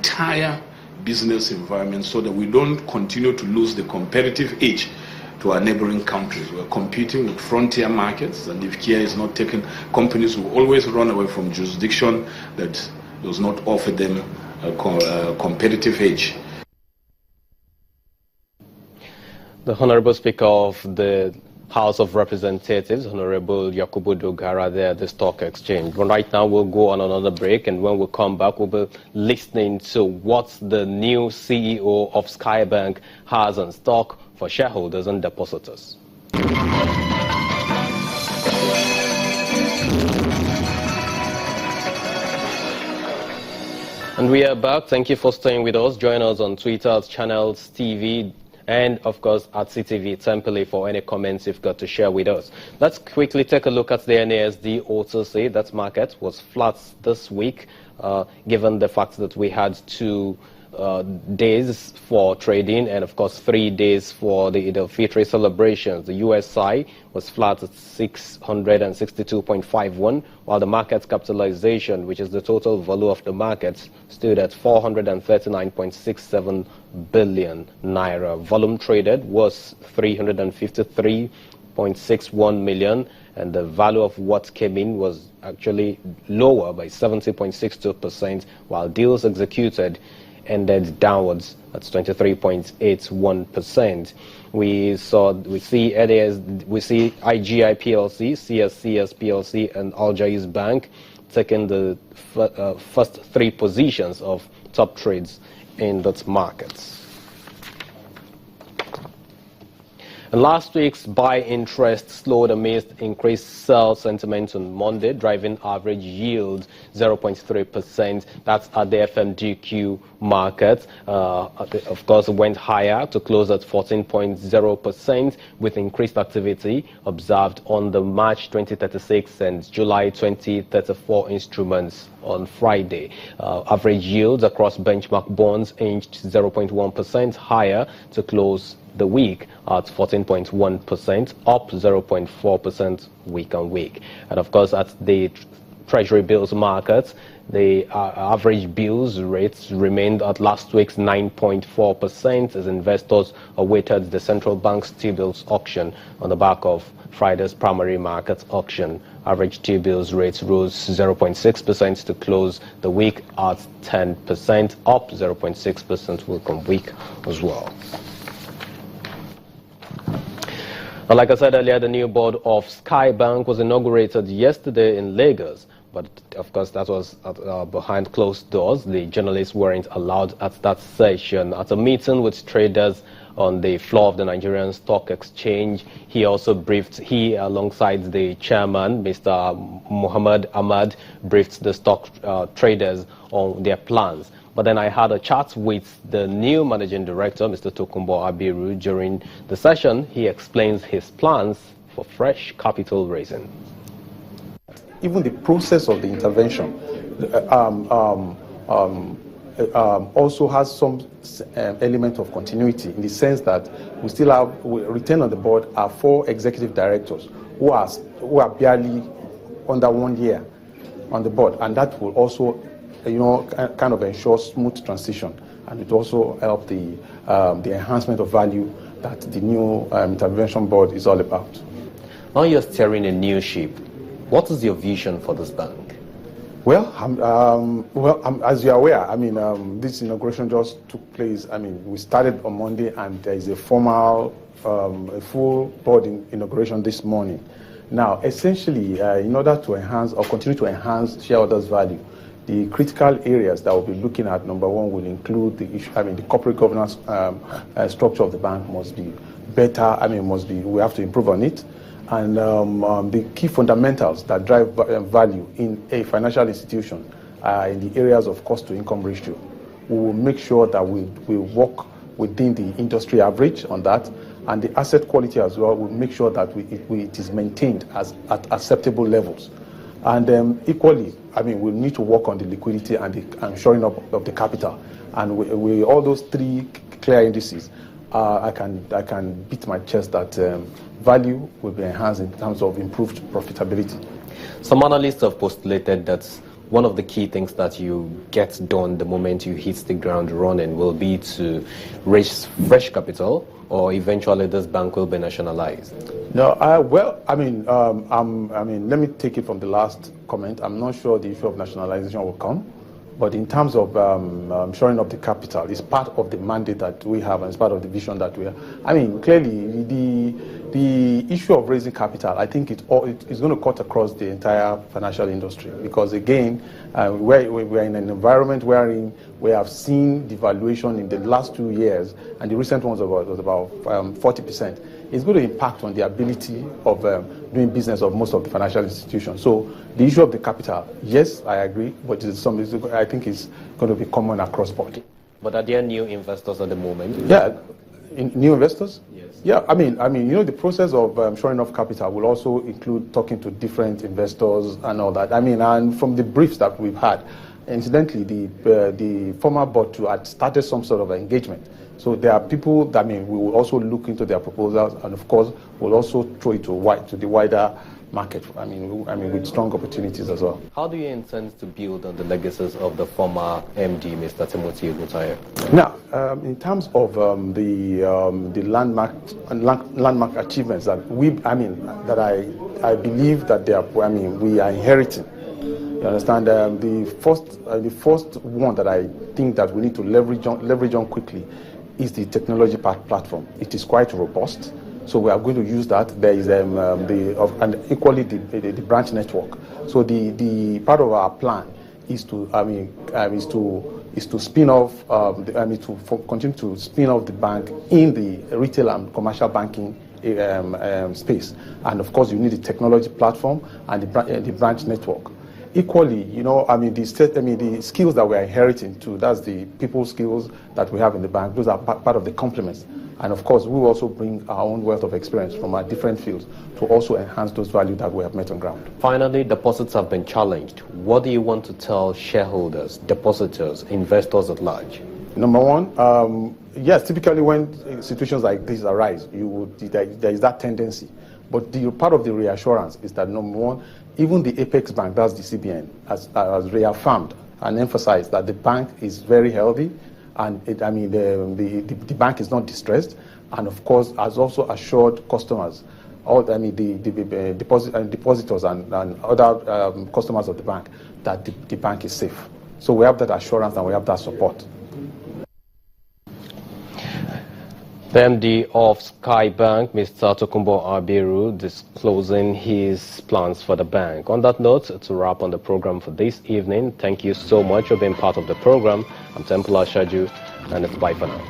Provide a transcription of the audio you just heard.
entire business environment so that we don't continue to lose the competitive edge to our neighboring countries. We're competing with frontier markets, and if care is not taken, companies will always run away from jurisdiction that does not offer them a competitive edge. The Honorable Speaker of the House of Representatives, Honorable Yakubu Dogara, there at the Stock Exchange. But right now, we'll go on another break, and when we come back, we'll be listening to what the new CEO of Skye Bank has on stock for shareholders and depositors. And we are back. Thank you for staying with us. Join us on Twitter, Channels TV, and of course at CTV Temple for any comments you've got to share with us. Let's quickly take a look at the NASD OTC. That market was flat this week, given the fact that we had 2 days for trading and of course 3 days for the Eid al-Fitr celebrations. The USI was flat at 662.51, while the market capitalization, which is the total value of the market, stood at 439.67 billion naira. Volume traded was 353.61 million, and the value of what came in was actually lower by 70.62%, while deals executed ended downwards at 23.81%. We see IGI PLC, CSCS PLC, and Al Jaiz Bank taking the first 3 positions of top trades in that market. And last week's buy interest slowed amidst increased sell sentiment on Monday, driving average yield 0.3%. That's at the FMDQ market. Of course, it went higher to close at 14.0%, with increased activity observed on the March 2036 and July 2034 instruments on Friday. Average yields across benchmark bonds inched 0.1% higher to close the week at 14.1%, up 0.4% week on week. And of course, at the Treasury bills market, the average bills rates remained at last week's 9.4% as investors awaited the central bank's T-bills auction on the back of Friday's primary market auction. Average T-bills rates rose 0.6% to close the week at 10%, up 0.6% week on week as well. And like I said earlier, the new board of Skye Bank was inaugurated yesterday in Lagos. But of course, that was behind closed doors. The journalists weren't allowed at that session. At a meeting with traders on the floor of the Nigerian Stock Exchange, he alongside the chairman, Mr. Muhammad Ahmad, briefed the stock traders on their plans. But then I had a chat with the new managing director, Mr. Tokunbo Abiru. During the session, he explains his plans for fresh capital raising. Even the process of the intervention also has some element of continuity, in the sense that we retain on the board are 4 executive directors who are barely under 1 year on the board, and that will also kind of ensure smooth transition, and it also help the enhancement of value that the new intervention board is all about. Now you're steering a new ship. What is your vision for this bank? Well, as you're aware, this inauguration just took place. We started on Monday, and there is a formal, full board inauguration this morning. Now, essentially, in order to enhance or continue to enhance shareholders' value, the critical areas that we'll be looking at, number 1, will include the issue. The corporate governance structure of the bank must be better. We have to improve on it. And the key fundamentals that drive value in a financial institution in the areas of cost-to-income ratio. We will make sure that we work within the industry average on that, and the asset quality as well. We'll make sure that it is maintained at acceptable levels. And equally, we need to work on the liquidity and the shoring up of the capital. And we all those 3 clear indices, I can beat my chest that value will be enhanced in terms of improved profitability. Some analysts have postulated that one of the key things that you get done the moment you hit the ground running will be to raise fresh capital, or eventually this bank will be nationalized? No, well, I mean, let me take it from the last comment. I'm not sure the issue of nationalization will come, but in terms of shoring up the capital, it's part of the mandate that we have and it's part of the vision that we have. I mean, clearly, the issue of raising capital, I think it's going to cut across the entire financial industry because, again, we're in an environment wherein we have seen devaluation in the last 2 years, and the recent ones was about 40%. It's going to impact on the ability of doing business of most of the financial institutions. So the issue of the capital, yes, I agree, but I think it's going to be common across board. But are there new investors at the moment? Yeah, new investors? Yes. Yeah, I mean, the process of shoring up capital will also include talking to different investors and all that. I mean, and from the briefs that we've had, incidentally, the former board had started some sort of engagement. So there are people that, we will also look into their proposals, and of course, we'll also throw it to the wider market. I mean, with strong opportunities as well. How do you intend to build on the legacies of the former MD, Mr. Timothy Ogutayo? Now, in terms of the landmark achievements that I believe that we are inheriting. You understand? The first one that I think that we need to leverage on quickly is the technology platform. It is quite robust, so we are going to use that. There is and equally the branch network. So the part of our plan is to spin off continue to spin off the bank in the retail and commercial banking space, and of course you need the technology platform and the branch network. Equally, the skills that we are inheriting too, that's the people skills that we have in the bank, those are part of the complements. And of course, we will also bring our own wealth of experience from our different fields to also enhance those values that we have met on ground. Finally, deposits have been challenged. What do you want to tell shareholders, depositors, investors at large? Number one, yes, typically when situations like this arise, there is that tendency. But the part of the reassurance is that, number one, even the Apex Bank, that's the CBN, has reaffirmed and emphasized that the bank is very healthy, and the bank is not distressed, and of course has also assured customers, the depositors and other customers of the bank, that the bank is safe. So we have that assurance and we have that support. The MD of Skye Bank, Mr. Tokunbo Abiru, disclosing his plans for the bank. On that note, to wrap on the program for this evening, thank you so much for being part of the program. I'm Temple Ashaju, and it's bye for now.